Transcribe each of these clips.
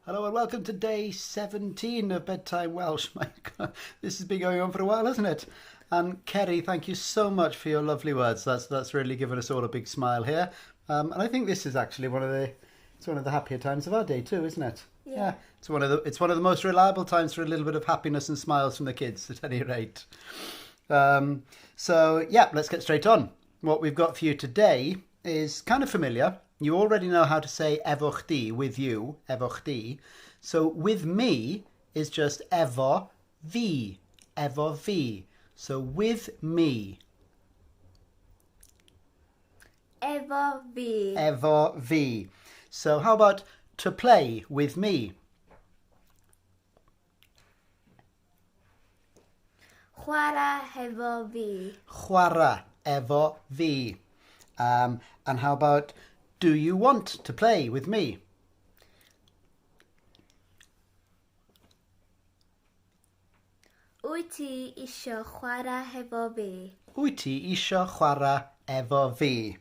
Hello and welcome to day 17 of Bedtime Welsh. My God, this has been going on for a while, hasn't it? And Kerry, thank you so much for your lovely words. That's really given us all a big smile here. And I think this is actually one of the happier times of our day too, isn't it? Yeah. It's one of the most reliable times for a little bit of happiness and smiles from the kids, at any rate. So let's get straight on. What we've got for you today is kind of familiar. You already know how to say efo chdi, with you, efo chdi. So with me is just efo fi, efo fi. So with me. Efo fi. Efo fi. So how about to play with me? Chwarae efo fi. Chwarae efo fi. And how about do you want to play with me? Wyt ti isio chwarae efo fi? Wyt ti isio chwarae efo fi?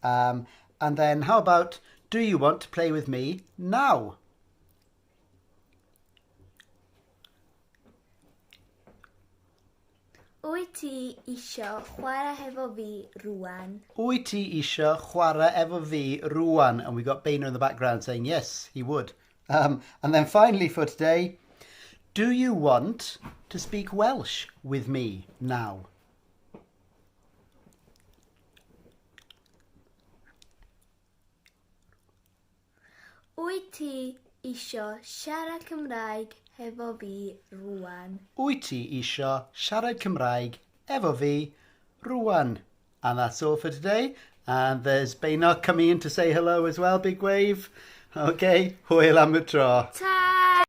And then how about do you want to play with me now? Wyt ti isio chwarae efo fi rŵan? Wyt ti isio chwarae efo fi rŵan? And we got Bainer in the background saying yes, he would. And then finally for today, do you want to speak Welsh with me now? Wyt ti isio siarad Cymraeg efo fi rŵan? Wyt ti isio siarad Cymraeg efo fi rŵan? And that's all for today. And there's Bainer coming in to say hello as well, big wave. Okay, hwyl am y tro. Ta!